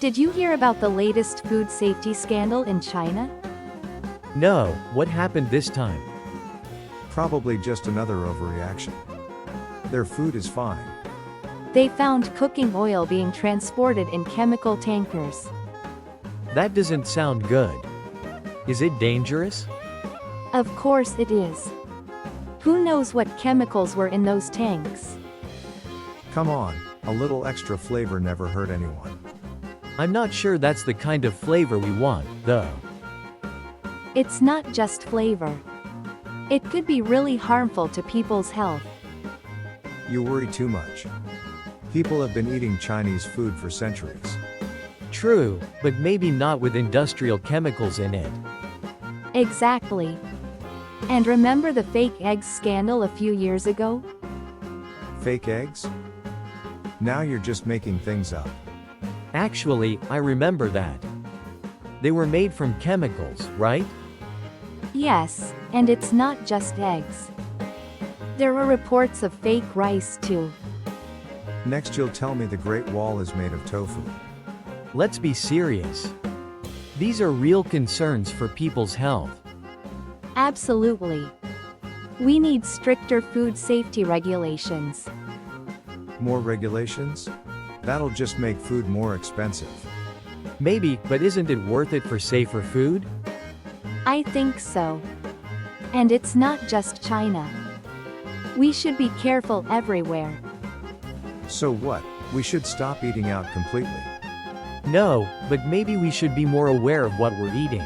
Did you hear about the latest food safety scandal in China? No, what happened this time? Probably just another overreaction. Their food is fine. They found cooking oil being transported in chemical tankers. That doesn't sound good. Is it dangerous? Of course it is. Who knows what chemicals were in those tanks? Come on, a little extra flavor never hurt anyone. I'm not sure that's the kind of flavor we want, though. It's not just flavor. It could be really harmful to people's health. You worry too much. People have been eating Chinese food for centuries. True, but maybe not with industrial chemicals in it. Exactly. And remember the fake eggs scandal a few years ago? Fake eggs? Now you're just making things up. Actually, I remember that. They were made from chemicals, right? Yes, and it's not just eggs. There were reports of fake rice too. Next you'll tell me the Great Wall is made of tofu. Let's be serious. These are real concerns for people's health. Absolutely. We need stricter food safety regulations. More regulations? That'll just make food more expensive. Maybe, but isn't it worth it for safer food? I think so. And it's not just China. We should be careful everywhere. So what? We should stop eating out completely. No, but maybe we should be more aware of what we're eating.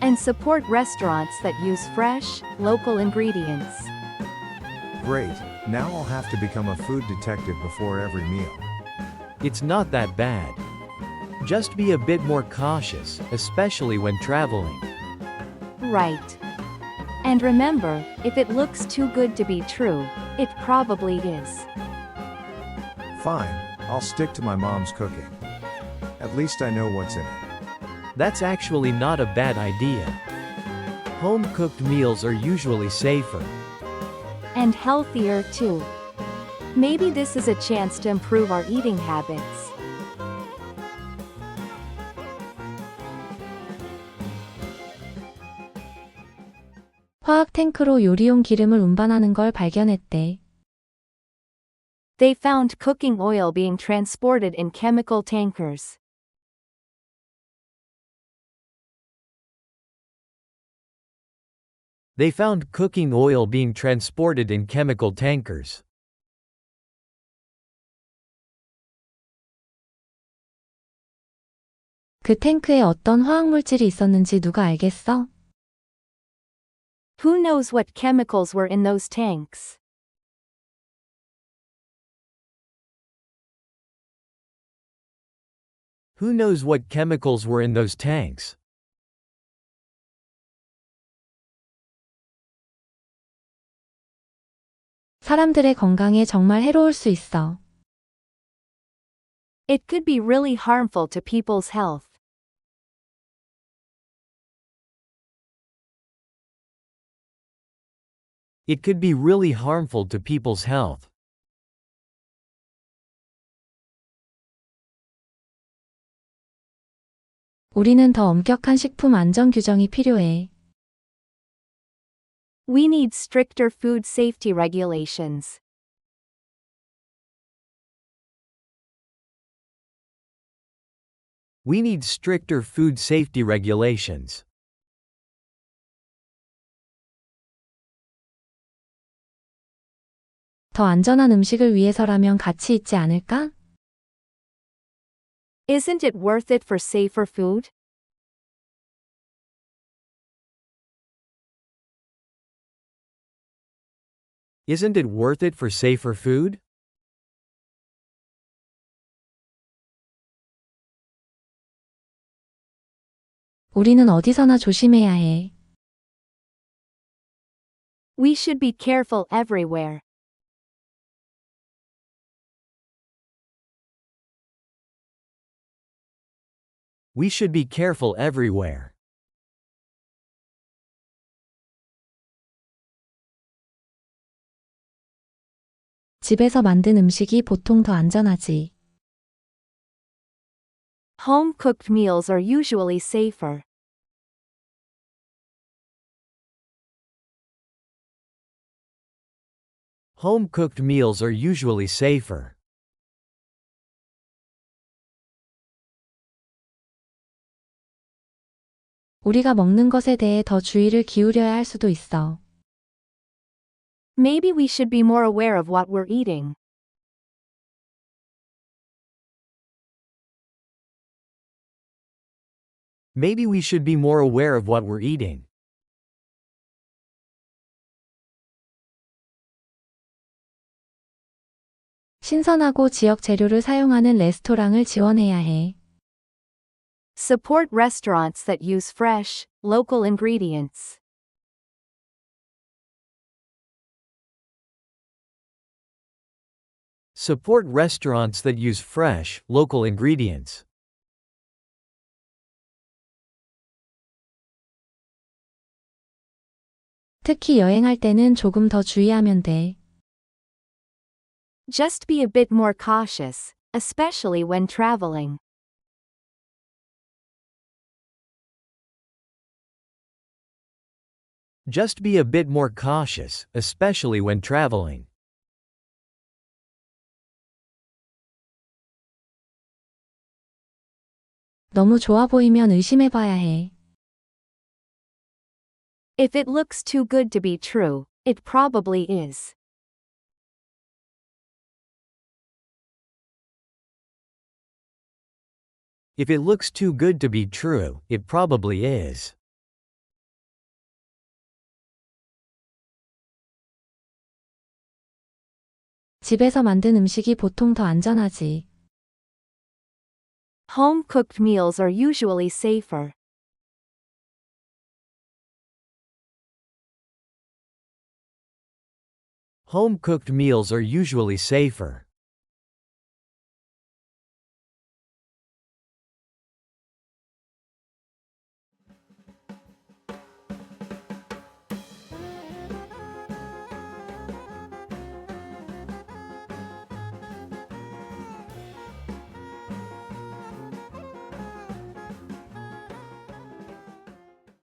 And support restaurants that use fresh, local ingredients. Great, now I'll have to become a food detective before every meal. It's not that bad. Just be a bit more cautious, especially when traveling. Right. And remember, if it looks too good to be true, it probably is. Fine, I'll stick to my mom's cooking. At least I know what's in it. That's actually not a bad idea. Home-cooked meals are usually safer. And healthier too. Maybe this is a chance to improve our eating habits. 화학 탱크로 요리용 기름을 운반하는 걸 발견했대. They found cooking oil being transported in chemical tankers. They found cooking oil being transported in chemical tankers. 그 탱크에 어떤 화학물질이 있었는지 누가 알겠어? Who knows what chemicals were in those tanks? Who knows what chemicals were in those tanks? 사람들의 건강에 정말 해로울 수 있어. It could be really harmful to people's health. It could be really harmful to people's health. 우리는 더 엄격한 식품 안전 규정이 필요해. We need stricter food safety regulations. We need stricter food safety regulations. 더 안전한 음식을 위해서라면 가치 있지 않을까? Isn't it worth it for safer food? Isn't it worth it for safer food? 우리는 어디서나 조심해야 해. We should be careful everywhere. We should be careful everywhere. 집에서 만든 음식이 보통 더 안전하지. Home-cooked meals are usually safer. Home-cooked meals are usually safer. 우리가 먹는 것에 대해 더 주의를 기울여야 할 수도 있어. Maybe we should be more aware of what we're eating. Maybe we should be more aware of what we're eating. 신선하고 지역 재료를 사용하는 레스토랑을 지원해야 해. Support restaurants that use fresh, local ingredients. Support restaurants that use fresh, local ingredients. 특히 여행할 때는 조금 더 주의하면 돼. Just be a bit more cautious, especially when traveling. Just be a bit more cautious, especially when traveling. 너무 좋아 보이면 의심해봐야 해. If it looks too good to be true, it probably is. If it looks too good to be true, it probably is. 집에서 만든 음식이 보통 더 안전하지. Home-cooked meals are usually safer. Home-cooked meals are usually safer.